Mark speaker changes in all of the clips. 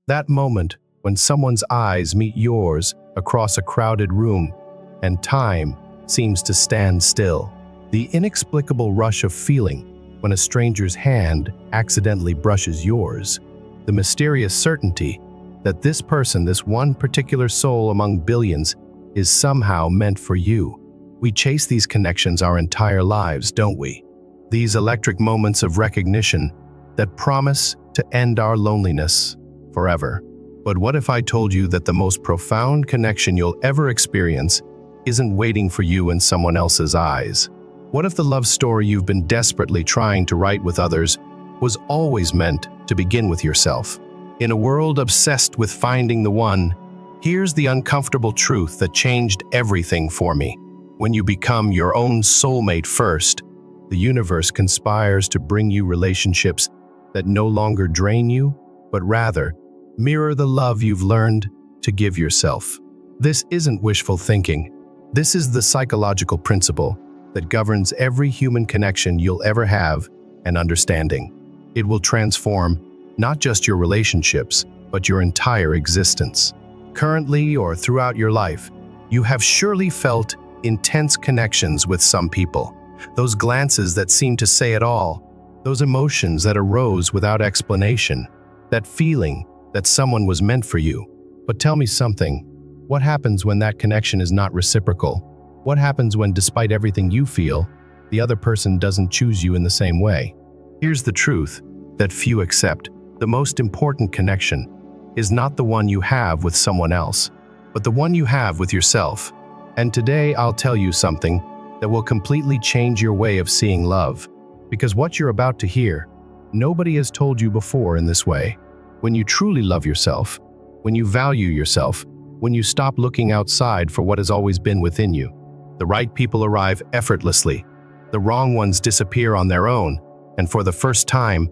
Speaker 1: That moment when someone's eyes meet yours across a crowded room and time seems to stand still. The inexplicable rush of feeling when a stranger's hand accidentally brushes yours. The mysterious certainty that this person, this one particular soul among billions, is somehow meant for you. We chase these connections our entire lives, don't we? These electric moments of recognition that promise to end our loneliness forever. But what if I told you that the most profound connection you'll ever experience isn't waiting for you in someone else's eyes? What if the love story you've been desperately trying to write with others was always meant to begin with yourself? In a world obsessed with finding the one, here's the uncomfortable truth that changed everything for me. When you become your own soulmate first, the universe conspires to bring you relationships that no longer drain you, but rather mirror the love you've learned to give yourself. This isn't wishful thinking. This is the psychological principle that governs every human connection you'll ever have and understanding. It will transform not just your relationships, but your entire existence. Currently or throughout your life, you have surely felt intense connections with some people. Those glances that seem to say it all, those emotions that arose without explanation, that feeling that someone was meant for you. But tell me something, what happens when that connection is not reciprocal? What happens when, despite everything you feel, the other person doesn't choose you in the same way? Here's the truth that few accept. The most important connection is not the one you have with someone else, but the one you have with yourself. And today I'll tell you something that will completely change your way of seeing love. Because what you're about to hear, nobody has told you before in this way. When you truly love yourself, when you value yourself, when you stop looking outside for what has always been within you, the right people arrive effortlessly, the wrong ones disappear on their own, and for the first time,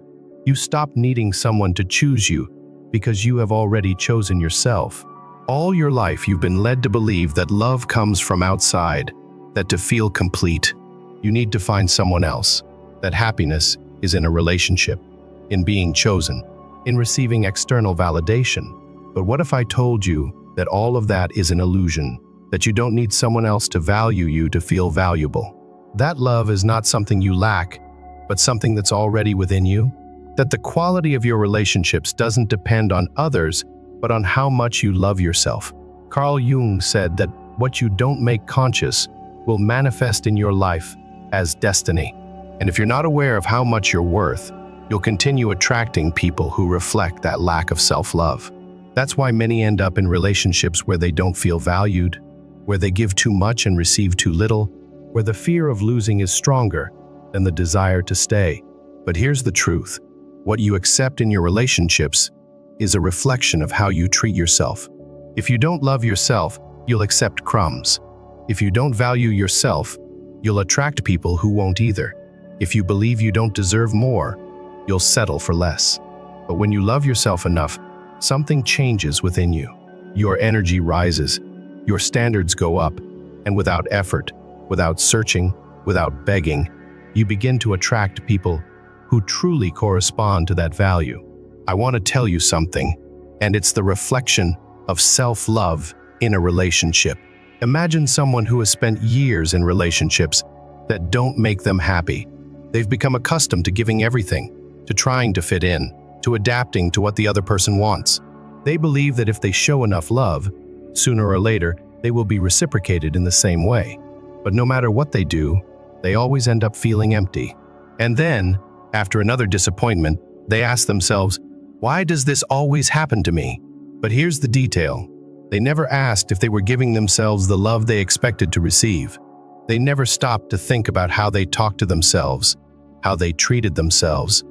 Speaker 1: you stop needing someone to choose you because you have already chosen yourself. All your life you've been led to believe that love comes from outside, that to feel complete, you need to find someone else, that happiness is in a relationship, in being chosen, in receiving external validation. But what if I told you that all of that is an illusion, that you don't need someone else to value you to feel valuable? That love is not something you lack, but something that's already within you? That the quality of your relationships doesn't depend on others, but on how much you love yourself. Carl Jung said that what you don't make conscious will manifest in your life as destiny. And if you're not aware of how much you're worth, you'll continue attracting people who reflect that lack of self-love. That's why many end up in relationships where they don't feel valued, where they give too much and receive too little, where the fear of losing is stronger than the desire to stay. But here's the truth. What you accept in your relationships is a reflection of how you treat yourself. If you don't love yourself, you'll accept crumbs. If you don't value yourself, you'll attract people who won't either. If you believe you don't deserve more, you'll settle for less. But when you love yourself enough, something changes within you. Your energy rises, your standards go up, and without effort, without searching, without begging, you begin to attract people who truly correspond to that value. I want to tell you something, and it's the reflection of self-love in a relationship. Imagine someone who has spent years in relationships that don't make them happy. They've become accustomed to giving everything, to trying to fit in, to adapting to what the other person wants. They believe that if they show enough love, sooner or later, they will be reciprocated in the same way. But no matter what they do, they always end up feeling empty. And then, after another disappointment, they ask themselves, why does this always happen to me? But here's the detail. They never asked if they were giving themselves the love they expected to receive. They never stopped to think about how they talked to themselves, how they treated themselves,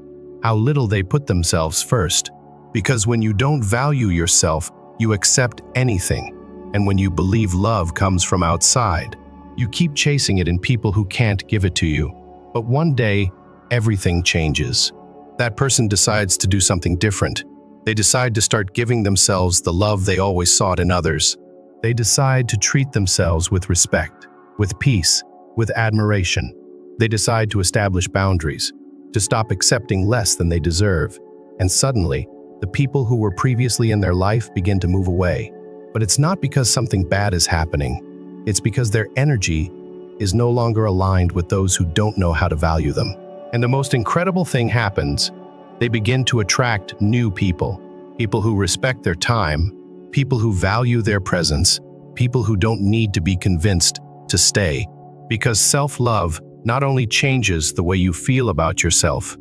Speaker 1: how little they put themselves first. Because when you don't value yourself, you accept anything. And when you believe love comes from outside, you keep chasing it in people who can't give it to you. But one day, everything changes. That person decides to do something different. They decide to start giving themselves the love they always sought in others. They decide to treat themselves with respect, with peace, with admiration. They decide to establish boundaries, to stop accepting less than they deserve. And suddenly, The people who were previously in their life begin to move away. But it's not because something bad is happening. It's because their energy is no longer aligned with those who don't know how to value them. And the most incredible thing happens. They begin to attract new people. People who respect their time, people who value their presence, people who don't need to be convinced to stay. Because self-love not only changes the way you feel about yourself,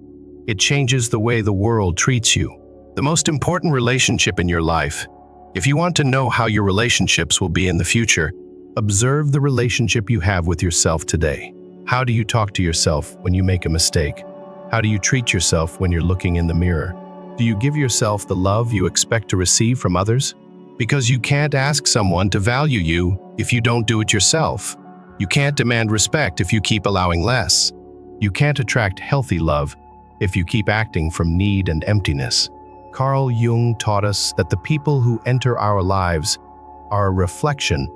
Speaker 1: it changes the way the world treats you. The most important relationship in your life. If you want to know how your relationships will be in the future, observe the relationship you have with yourself today. How do you talk to yourself when you make a mistake? How do you treat yourself when you're looking in the mirror? Do you give yourself the love you expect to receive from others? Because you can't ask someone to value you if you don't do it yourself. You can't demand respect if you keep allowing less. You can't attract healthy love if you keep acting from need and emptiness. Carl Jung taught us that the people who enter our lives are a reflection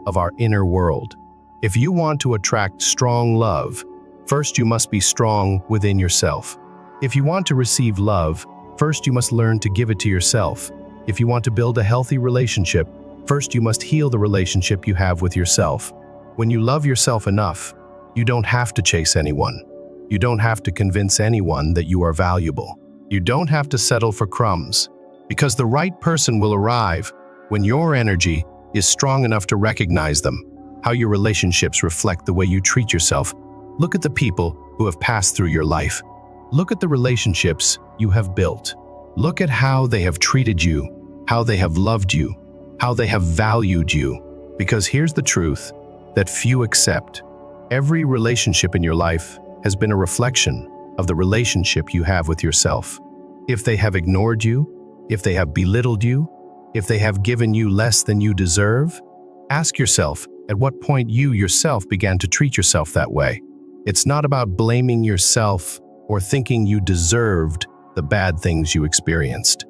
Speaker 1: of our inner world. If you want to attract strong love, first you must be strong within yourself. If you want to receive love, first you must learn to give it to yourself. If you want to build a healthy relationship, first you must heal the relationship you have with yourself. When you love yourself enough, you don't have to chase anyone. You don't have to convince anyone that you are valuable. You don't have to settle for crumbs, because the right person will arrive when your energy is strong enough to recognize them. How your relationships reflect the way you treat yourself. Look at the people who have passed through your life. Look at the relationships you have built. Look at how they have treated you, how they have loved you, how they have valued you. Because here's the truth that few accept. Every relationship in your life has been a reflection of the relationship you have with yourself. If they have ignored you, if they have belittled you, if they have given you less than you deserve, ask yourself at what point you yourself began to treat yourself that way. It's not about blaming yourself or thinking you deserved the bad things you experienced.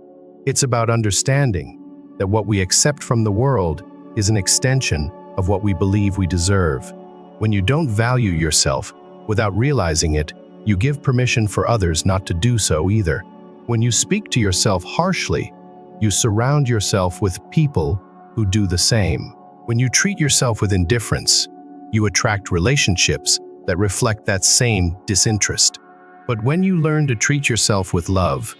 Speaker 1: It's about understanding that what we accept from the world is an extension of what we believe we deserve. When you don't value yourself without realizing it, you give permission for others not to do so either. When you speak to yourself harshly, you surround yourself with people who do the same. When you treat yourself with indifference, you attract relationships that reflect that same disinterest. But when you learn to treat yourself with love,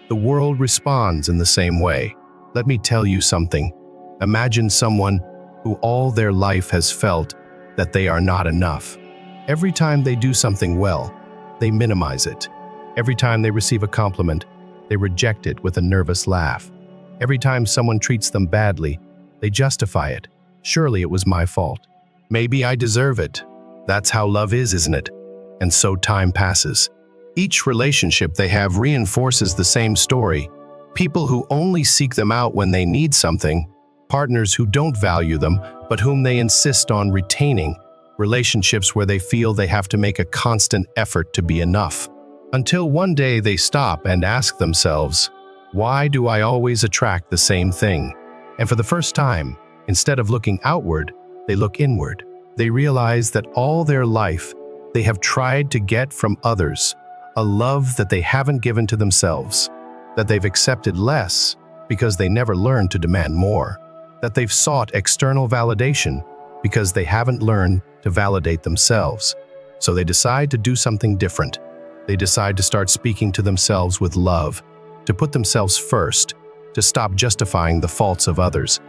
Speaker 1: the world responds in the same way. Let me tell you something. Imagine someone who all their life has felt that they are not enough. Every time they do something well, they minimize it. Every time they receive a compliment, they reject it with a nervous laugh. Every time someone treats them badly, they justify it. Surely it was my fault. Maybe I deserve it. That's how love is, isn't it? And so time passes. Each relationship they have reinforces the same story. People who only seek them out when they need something, partners who don't value them, but whom they insist on retaining, relationships where they feel they have to make a constant effort to be enough. Until one day they stop and ask themselves, why do I always attract the same thing? And for the first time, instead of looking outward, they look inward. They realize that all their life, they have tried to get from others a love that they haven't given to themselves, that they've accepted less because they never learned to demand more, that they've sought external validation because they haven't learned to validate themselves. So they decide to do something different. They decide to start speaking to themselves with love, to put themselves first, to stop justifying the faults of others.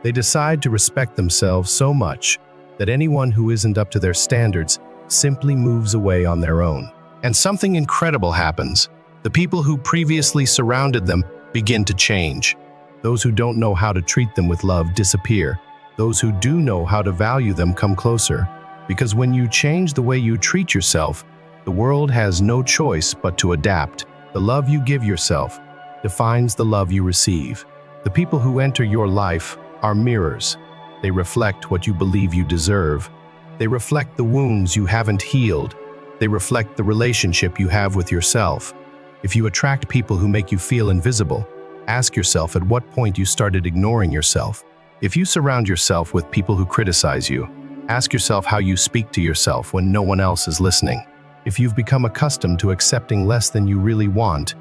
Speaker 1: They decide to respect themselves so much that anyone who isn't up to their standards simply moves away on their own. And something incredible happens. The people who previously surrounded them begin to change. Those who don't know how to treat them with love disappear. Those who do know how to value them come closer. Because when you change the way you treat yourself, the world has no choice but to adapt. The love you give yourself defines the love you receive. The people who enter your life are mirrors. They reflect what you believe you deserve. They reflect the wounds you haven't healed. They reflect the relationship you have with yourself. If you attract people who make you feel invisible, ask yourself at what point you started ignoring yourself. If you surround yourself with people who criticize you, ask yourself how you speak to yourself when no one else is listening. If you've become accustomed to accepting less than you really want,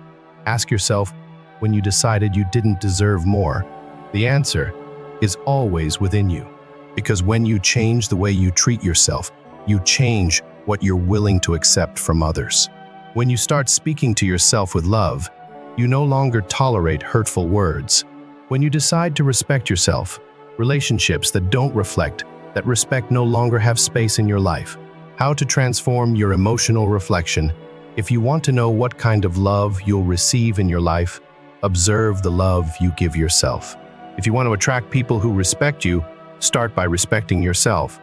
Speaker 1: ask yourself when you decided you didn't deserve more? The answer is always within you. Because when you change the way you treat yourself, you change what you're willing to accept from others. When you start speaking to yourself with love, you no longer tolerate hurtful words. When you decide to respect yourself, relationships that don't reflect that respect no longer have space in your life. How to transform your emotional reflection. If you want to know what kind of love you'll receive in your life, observe the love you give yourself. If you want to attract people who respect you, start by respecting yourself.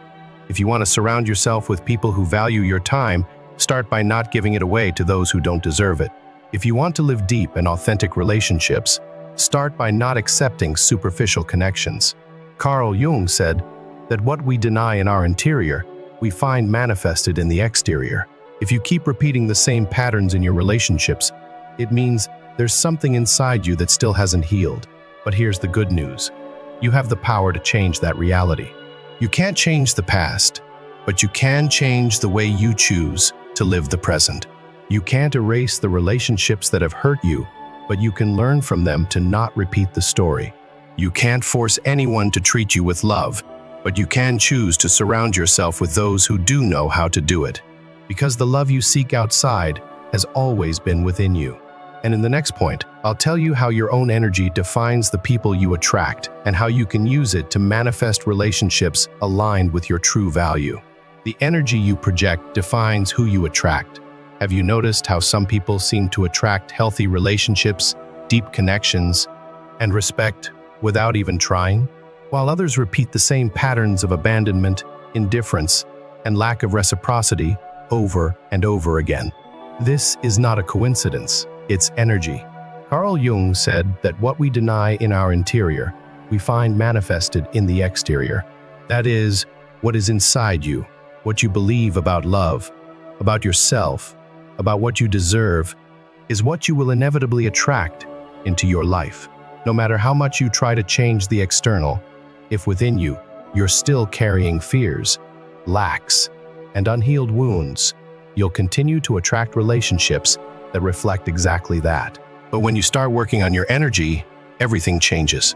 Speaker 1: If you want to surround yourself with people who value your time, start by not giving it away to those who don't deserve it. If you want to live deep and authentic relationships, start by not accepting superficial connections. Carl Jung said that what we deny in our interior, we find manifested in the exterior. If you keep repeating the same patterns in your relationships, it means there's something inside you that still hasn't healed. But here's the good news. You have the power to change that reality. You can't change the past, but you can change the way you choose to live the present. You can't erase the relationships that have hurt you, but you can learn from them to not repeat the story. You can't force anyone to treat you with love, but you can choose to surround yourself with those who do know how to do it. Because the love you seek outside has always been within you. And in the next point, I'll tell you how your own energy defines the people you attract and how you can use it to manifest relationships aligned with your true value. The energy you project defines who you attract. Have you noticed how some people seem to attract healthy relationships, deep connections, and respect without even trying? While others repeat the same patterns of abandonment, indifference, and lack of reciprocity over and over again. This is not a coincidence, it's energy. Carl Jung said that what we deny in our interior, we find manifested in the exterior. That is, what is inside you, what you believe about love, about yourself, about what you deserve, is what you will inevitably attract into your life. No matter how much you try to change the external, if within you, you're still carrying fears, lacks, and unhealed wounds, you'll continue to attract relationships that reflect exactly that. But when you start working on your energy, everything changes.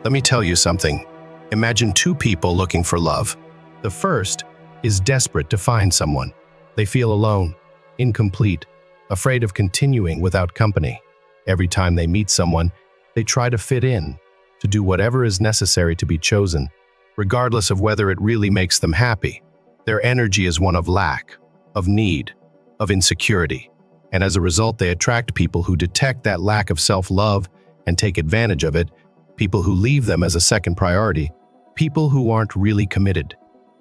Speaker 1: Let me tell you something. Imagine two people looking for love. The first is desperate to find someone. They feel alone, incomplete, afraid of continuing without company. Every time they meet someone, they try to fit in, to do whatever is necessary to be chosen, regardless of whether it really makes them happy. Their energy is one of lack, of need, of insecurity. And as a result, they attract people who detect that lack of self-love and take advantage of it, people who leave them as a second priority, people who aren't really committed,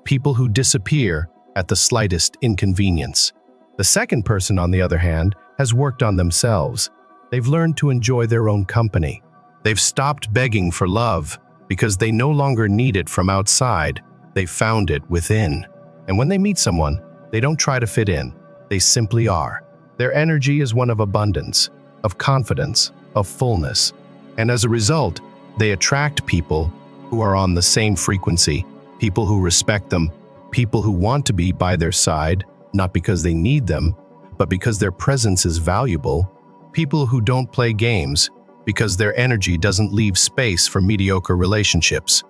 Speaker 1: people who disappear at the slightest inconvenience. The second person, on the other hand, has worked on themselves. They've learned to enjoy their own company. They've stopped begging for love because they no longer need it from outside. They've found it within. And when they meet someone, they don't try to fit in. They simply are. Their energy is one of abundance, of confidence, of fullness. And as a result, they attract people who are on the same frequency, people who respect them, people who want to be by their side, not because they need them, but because their presence is valuable, people who don't play games, because their energy doesn't leave space for mediocre relationships.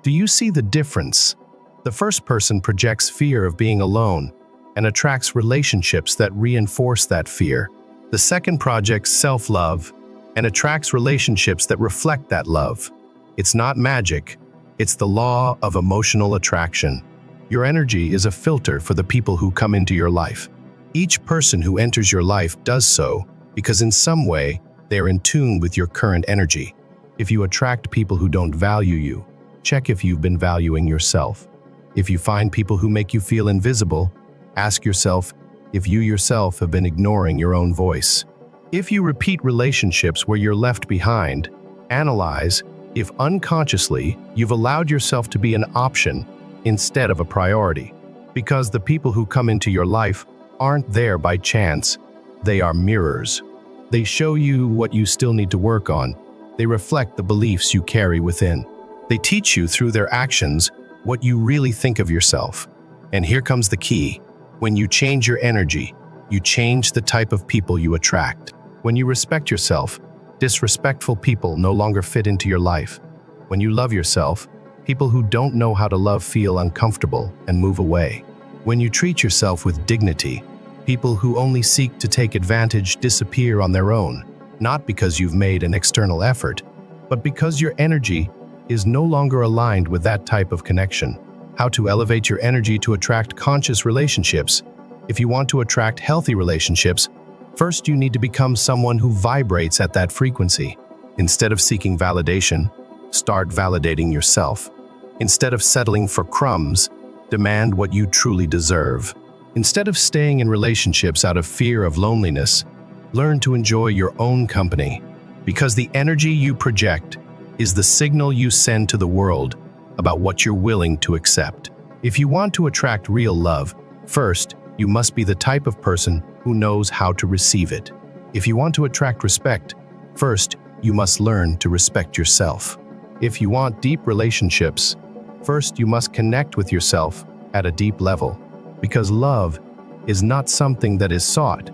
Speaker 1: Do you see the difference? The first person projects fear of being alone and attracts relationships that reinforce that fear. The second projects self-love and attracts relationships that reflect that love. It's not magic, it's the law of emotional attraction. Your energy is a filter for the people who come into your life. Each person who enters your life does so because in some way, they are in tune with your current energy. If you attract people who don't value you, check if you've been valuing yourself. If you find people who make you feel invisible, ask yourself if you yourself have been ignoring your own voice. If you repeat relationships where you're left behind, analyze if unconsciously you've allowed yourself to be an option instead of a priority. Because the people who come into your life aren't there by chance, they are mirrors. They show you what you still need to work on. They reflect the beliefs you carry within. They teach you through their actions what you really think of yourself. And here comes the key. When you change your energy, you change the type of people you attract. When you respect yourself, Disrespectful people no longer fit into your life. When you love yourself, people who don't know how to love feel uncomfortable and move away. When you treat yourself with dignity, people who only seek to take advantage disappear on their own, not because you've made an external effort, but because your energy is no longer aligned with that type of connection. How to elevate your energy to attract conscious relationships. If you want to attract healthy relationships, first you need to become someone who vibrates at that frequency. Instead of seeking validation, start validating yourself. Instead of settling for crumbs, demand what you truly deserve. Instead of staying in relationships out of fear of loneliness, learn to enjoy your own company, because the energy you project is the signal you send to the world about what you're willing to accept. If you want to attract real love, first, you must be the type of person who knows how to receive it. If you want to attract respect, first, you must learn to respect yourself. If you want deep relationships, first you must connect with yourself at a deep level, because love is not something that is sought.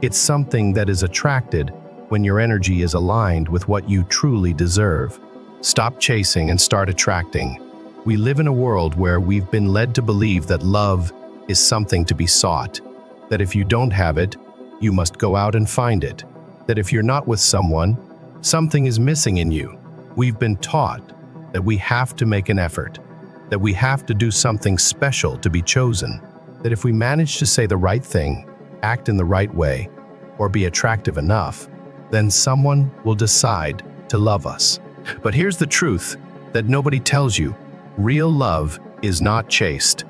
Speaker 1: It's something that is attracted when your energy is aligned with what you truly deserve. Stop chasing and start attracting. We live in a world where we've been led to believe that love is something to be sought, that if you don't have it, you must go out and find it, that if you're not with someone, something is missing in you. We've been taught that we have to make an effort, that we have to do something special to be chosen, that if we manage to say the right thing, act in the right way, or be attractive enough, then someone will decide to love us. But here's the truth that nobody tells you. Real love is not chased.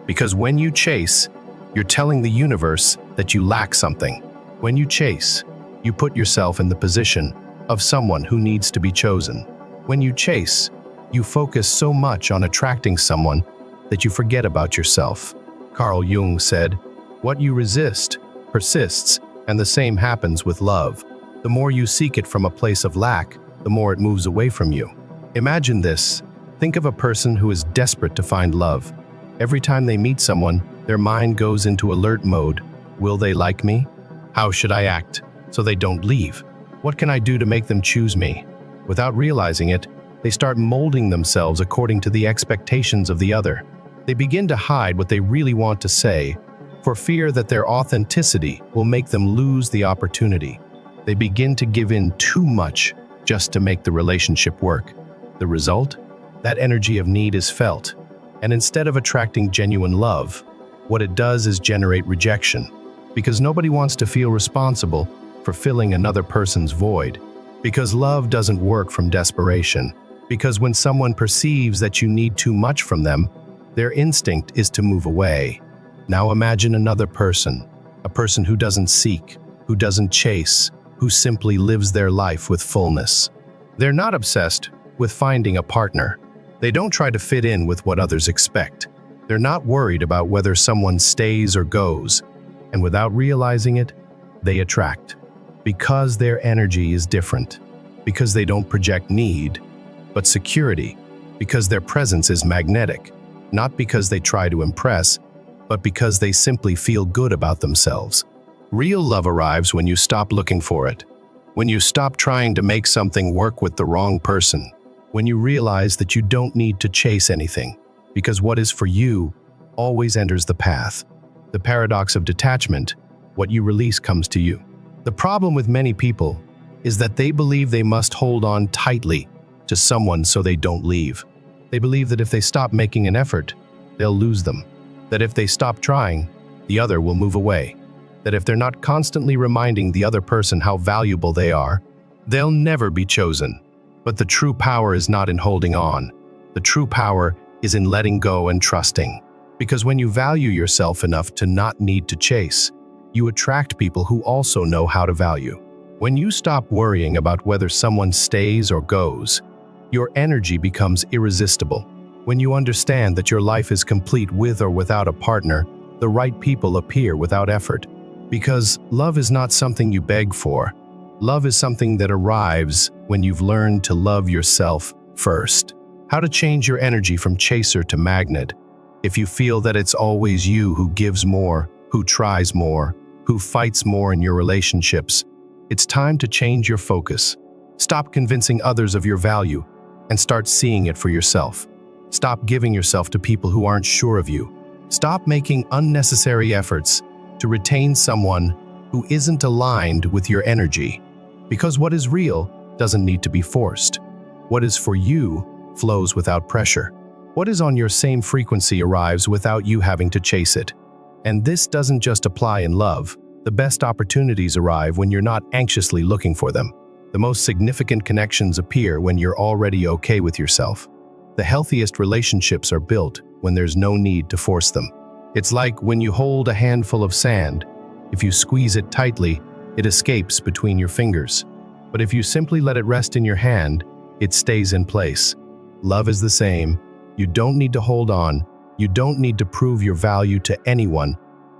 Speaker 1: Because when you chase, you're telling the universe that you lack something. When you chase, you put yourself in the position of someone who needs to be chosen. When you chase, you focus so much on attracting someone that you forget about yourself. Carl Jung said, "What you resist persists, and the same happens with love. The more you seek it from a place of lack, the more it moves away from you." Imagine this. Think of a person who is desperate to find love. Every time they meet someone, their mind goes into alert mode. Will they like me? How should I act so they don't leave? What can I do to make them choose me? Without realizing it, they start molding themselves according to the expectations of the other. They begin to hide what they really want to say, for fear that their authenticity will make them lose the opportunity. They begin to give in too much just to make the relationship work. The result? That energy of need is felt, and instead of attracting genuine love, what it does is generate rejection, because nobody wants to feel responsible for filling another person's void. Because love doesn't work from desperation. Because when someone perceives that you need too much from them, their instinct is to move away. Now imagine another person, a person who doesn't seek, who doesn't chase, who simply lives their life with fullness. They're not obsessed with finding a partner. They don't try to fit in with what others expect. They're not worried about whether someone stays or goes, and without realizing it, they attract. Because their energy is different. Because they don't project need, but security. Because their presence is magnetic. Not because they try to impress, but because they simply feel good about themselves. Real love arrives when you stop looking for it. When you stop trying to make something work with the wrong person. When you realize that you don't need to chase anything, because what is for you always enters the path. The paradox of detachment, what you release comes to you. The problem with many people is that they believe they must hold on tightly to someone so they don't leave. They believe that if they stop making an effort, they'll lose them. That if they stop trying, the other will move away. That if they're not constantly reminding the other person how valuable they are, they'll never be chosen. But the true power is not in holding on. The true power is in letting go and trusting. Because when you value yourself enough to not need to chase, you attract people who also know how to value. When you stop worrying about whether someone stays or goes, your energy becomes irresistible. When you understand that your life is complete with or without a partner, the right people appear without effort. Because love is not something you beg for. Love is something that arrives when you've learned to love yourself first. How to change your energy from chaser to magnet. If you feel that it's always you who gives more, who tries more, who fights more in your relationships, it's time to change your focus. Stop convincing others of your value and start seeing it for yourself. Stop giving yourself to people who aren't sure of you. Stop making unnecessary efforts to retain someone who isn't aligned with your energy. Because what is real doesn't need to be forced. What is for you flows without pressure. What is on your same frequency arrives without you having to chase it. And this doesn't just apply in love. The best opportunities arrive when you're not anxiously looking for them. The most significant connections appear when you're already okay with yourself. The healthiest relationships are built when there's no need to force them. It's like when you hold a handful of sand. If you squeeze it tightly, it escapes between your fingers. But if you simply let it rest in your hand, it stays in place. Love is the same. You don't need to hold on. You don't need to prove your value to anyone.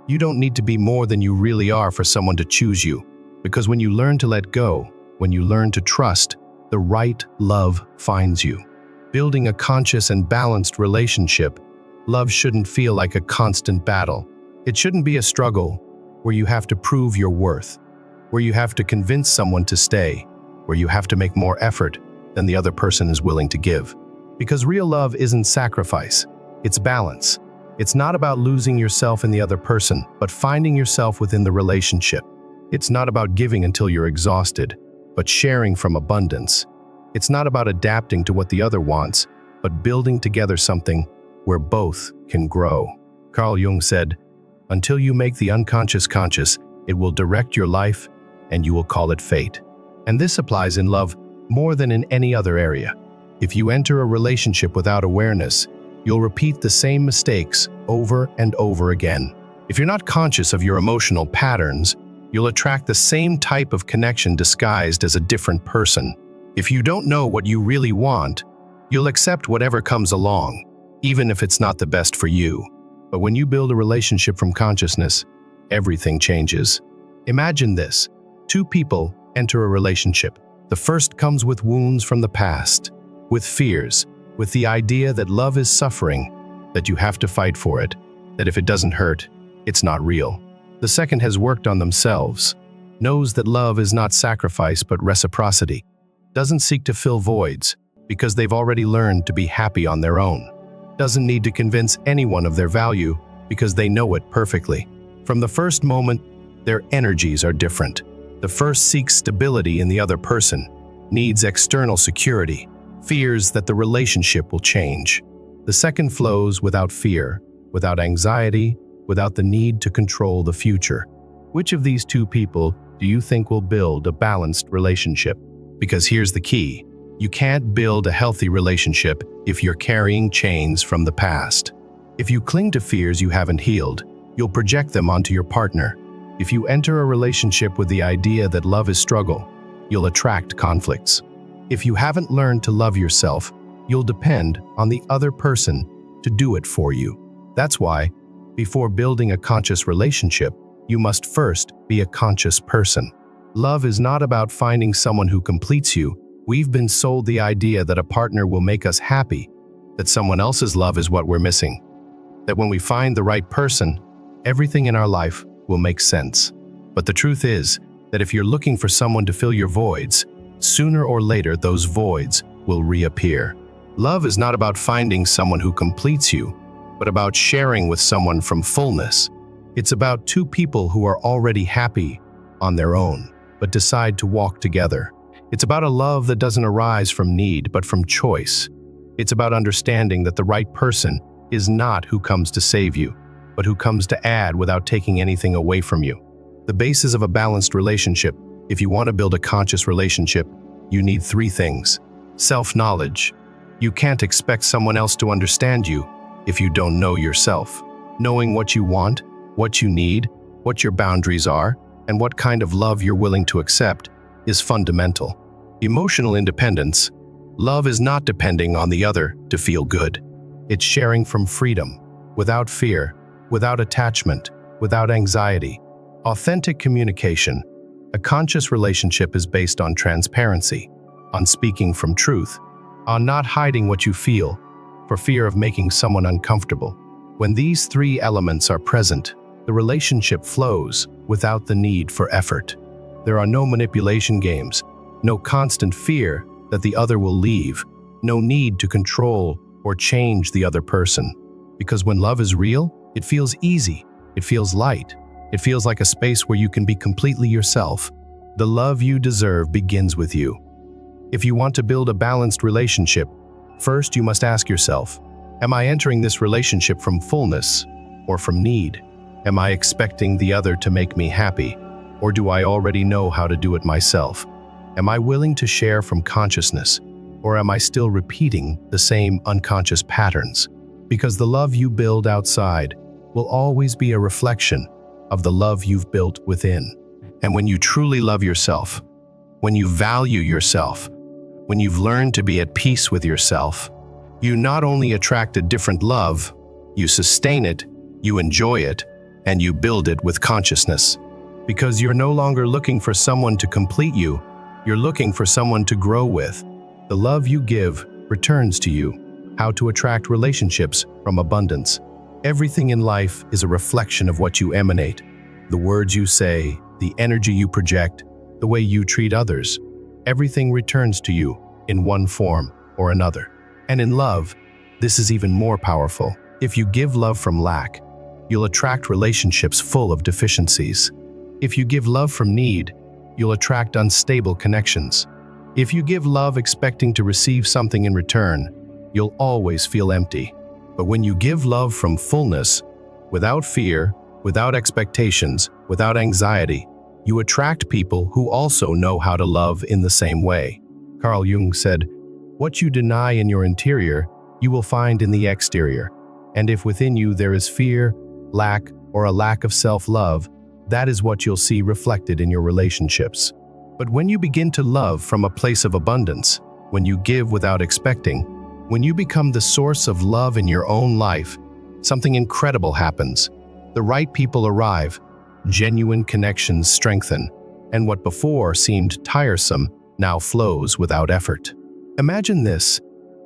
Speaker 1: You don't need to be more than you really are for someone to choose you. Because when you learn to let go, when you learn to trust, the right love finds you. Building a conscious and balanced relationship, love shouldn't feel like a constant battle. It shouldn't be a struggle where you have to prove your worth, where you have to convince someone to stay, where you have to make more effort than the other person is willing to give. Because real love isn't sacrifice, it's balance. It's not about losing yourself in the other person, but finding yourself within the relationship. It's not about giving until you're exhausted, but sharing from abundance. It's not about adapting to what the other wants, but building together something where both can grow. Carl Jung said, "Until you make the unconscious conscious, it will direct your life and you will call it fate." And this applies in love more than in any other area. If you enter a relationship without awareness, you'll repeat the same mistakes over and over again. If you're not conscious of your emotional patterns, you'll attract the same type of connection disguised as a different person. If you don't know what you really want, you'll accept whatever comes along, even if it's not the best for you. But when you build a relationship from consciousness, everything changes. Imagine this. Two people enter a relationship. The first comes with wounds from the past, with fears, with the idea that love is suffering, that you have to fight for it, that if it doesn't hurt, it's not real. The second has worked on themselves, knows that love is not sacrifice but reciprocity, doesn't seek to fill voids because they've already learned to be happy on their own, doesn't need to convince anyone of their value because they know it perfectly. From the first moment, their energies are different. The first seeks stability in the other person, needs external security, fears that the relationship will change. The second flows without fear, without anxiety, without the need to control the future. Which of these two people do you think will build a balanced relationship? Because here's the key. You can't build a healthy relationship if you're carrying chains from the past. If you cling to fears you haven't healed, you'll project them onto your partner. If you enter a relationship with the idea that love is struggle, you'll attract conflicts. If you haven't learned to love yourself, you'll depend on the other person to do it for you. That's why, before building a conscious relationship, you must first be a conscious person. Love is not about finding someone who completes you. We've been sold the idea that a partner will make us happy, that someone else's love is what we're missing, that when we find the right person, everything in our life will make sense. But the truth is that if you're looking for someone to fill your voids, sooner or later those voids will reappear. Love is not about finding someone who completes you, but about sharing with someone from fullness. It's about two people who are already happy on their own, but decide to walk together. It's about a love that doesn't arise from need, but from choice. It's about understanding that the right person is not who comes to save you, but who comes to add without taking anything away from you. The basis of a balanced relationship, if you want to build a conscious relationship, you need three things. Self-knowledge. You can't expect someone else to understand you if you don't know yourself. Knowing what you want, what you need, what your boundaries are, and what kind of love you're willing to accept is fundamental. Emotional independence. Love is not depending on the other to feel good. It's sharing from freedom, without fear, without attachment, without anxiety. Authentic communication. A conscious relationship is based on transparency, on speaking from truth, on not hiding what you feel for fear of making someone uncomfortable. When these three elements are present, the relationship flows without the need for effort. There are no manipulation games, no constant fear that the other will leave, no need to control or change the other person. Because when love is real, it feels easy, it feels light, it feels like a space where you can be completely yourself. The love you deserve begins with you. If you want to build a balanced relationship, first you must ask yourself, am I entering this relationship from fullness or from need? Am I expecting the other to make me happy, or do I already know how to do it myself? Am I willing to share from consciousness, or am I still repeating the same unconscious patterns? Because the love you build outside will always be a reflection of the love you've built within. And when you truly love yourself, when you value yourself, when you've learned to be at peace with yourself, you not only attract a different love, you sustain it, you enjoy it, and you build it with consciousness. Because you're no longer looking for someone to complete you, you're looking for someone to grow with. The love you give returns to you. How to attract relationships from abundance. Everything in life is a reflection of what you emanate. The words you say, the energy you project, the way you treat others. Everything returns to you in one form or another. And in love, this is even more powerful. If you give love from lack, you'll attract relationships full of deficiencies. If you give love from need, you'll attract unstable connections. If you give love expecting to receive something in return, you'll always feel empty. But when you give love from fullness, without fear, without expectations, without anxiety, you attract people who also know how to love in the same way. Carl Jung said, "What you deny in your interior, you will find in the exterior. And if within you there is fear, lack, or a lack of self-love, that is what you'll see reflected in your relationships." But when you begin to love from a place of abundance, when you give without expecting, when you become the source of love in your own life, something incredible happens. The right people arrive, genuine connections strengthen, and what before seemed tiresome now flows without effort. Imagine this.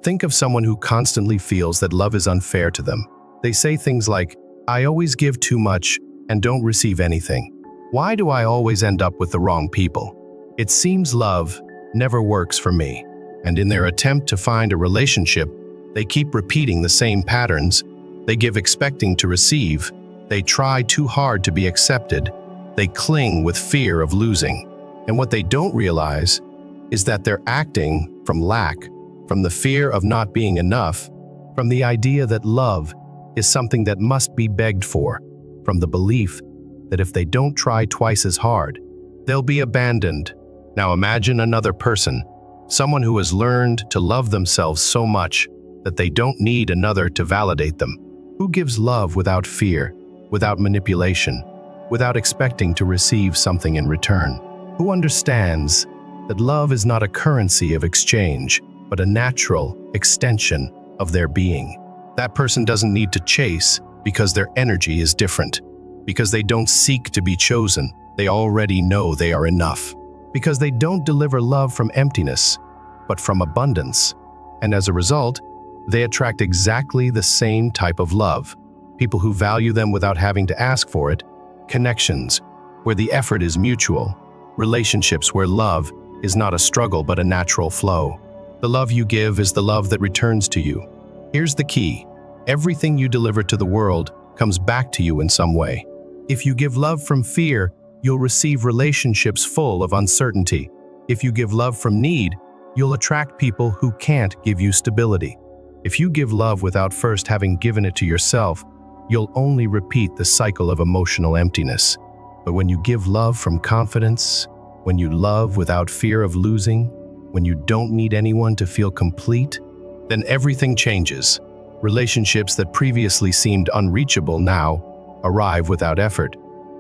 Speaker 1: Think of someone who constantly feels that love is unfair to them. They say things like, "I always give too much and don't receive anything. Why do I always end up with the wrong people? It seems love never works for me." And in their attempt to find a relationship, they keep repeating the same patterns. They give expecting to receive. They try too hard to be accepted. They cling with fear of losing. And what they don't realize is that they're acting from lack, from the fear of not being enough, from the idea that love is something that must be begged for, from the belief that if they don't try twice as hard, they'll be abandoned. Now imagine another person, someone who has learned to love themselves so much that they don't need another to validate them. Who gives love without fear, without manipulation, without expecting to receive something in return? Who understands that love is not a currency of exchange, but a natural extension of their being? That person doesn't need to chase because their energy is different, because they don't seek to be chosen. They already know they are enough, because they don't deliver love from emptiness, but from abundance. And as a result, they attract exactly the same type of love. People who value them without having to ask for it, connections where the effort is mutual, relationships where love is not a struggle but a natural flow. The love you give is the love that returns to you. Here's the key. Everything you deliver to the world comes back to you in some way. If you give love from fear, you'll receive relationships full of uncertainty. If you give love from need, you'll attract people who can't give you stability. If you give love without first having given it to yourself, you'll only repeat the cycle of emotional emptiness. But when you give love from confidence, when you love without fear of losing, when you don't need anyone to feel complete, then everything changes. Relationships that previously seemed unreachable now arrive without effort.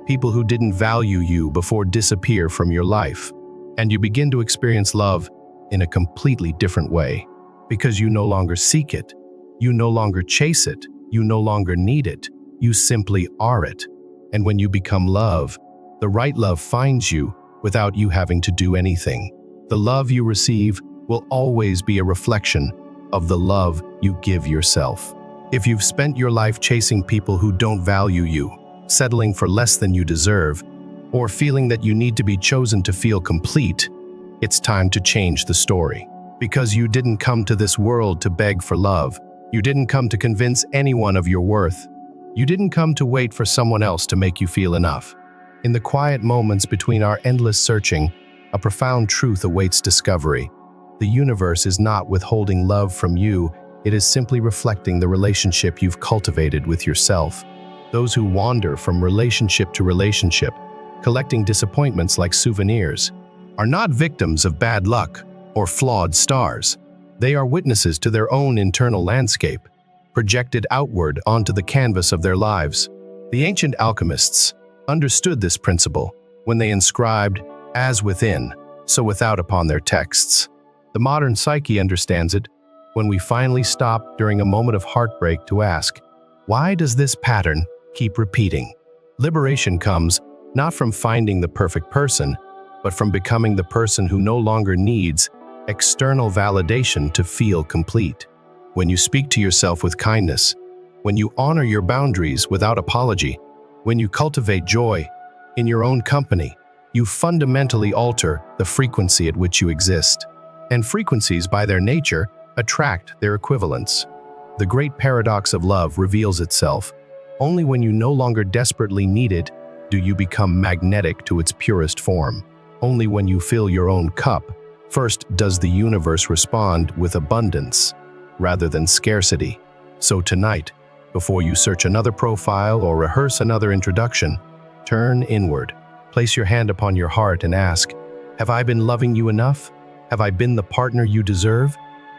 Speaker 1: People who didn't value you before disappear from your life. And you begin to experience love in a completely different way. Because you no longer seek it, you no longer chase it, you no longer need it, you simply are it. And when you become love, the right love finds you without you having to do anything. The love you receive will always be a reflection of the love you give yourself. If you've spent your life chasing people who don't value you, settling for less than you deserve, or feeling that you need to be chosen to feel complete, it's time to change the story. Because you didn't come to this world to beg for love. You didn't come to convince anyone of your worth. You didn't come to wait for someone else to make you feel enough. In the quiet moments between our endless searching, a profound truth awaits discovery. The universe is not withholding love from you, it is simply reflecting the relationship you've cultivated with yourself. Those who wander from relationship to relationship, collecting disappointments like souvenirs, are not victims of bad luck or flawed stars. They are witnesses to their own internal landscape, projected outward onto the canvas of their lives. The ancient alchemists understood this principle when they inscribed, "As within, so without" upon their texts. The modern psyche understands it when we finally stop during a moment of heartbreak to ask, why does this pattern keep repeating? Liberation comes not from finding the perfect person, but from becoming the person who no longer needs external validation to feel complete. When you speak to yourself with kindness, when you honor your boundaries without apology, when you cultivate joy in your own company, you fundamentally alter the frequency at which you exist. And frequencies, by their nature, attract their equivalents. The great paradox of love reveals itself. Only when you no longer desperately need it do you become magnetic to its purest form. Only when you fill your own cup, first does the universe respond with abundance rather than scarcity. So tonight, before you search another profile or rehearse another introduction, turn inward, place your hand upon your heart and ask, have I been loving you enough? Have I been the partner you deserve?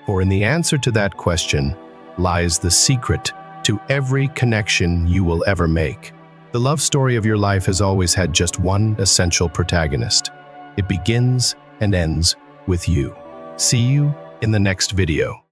Speaker 1: For in the answer to that question lies the secret to every connection you will ever make. The love story of your life has always had just one essential protagonist. It begins and ends with you. See you in the next video.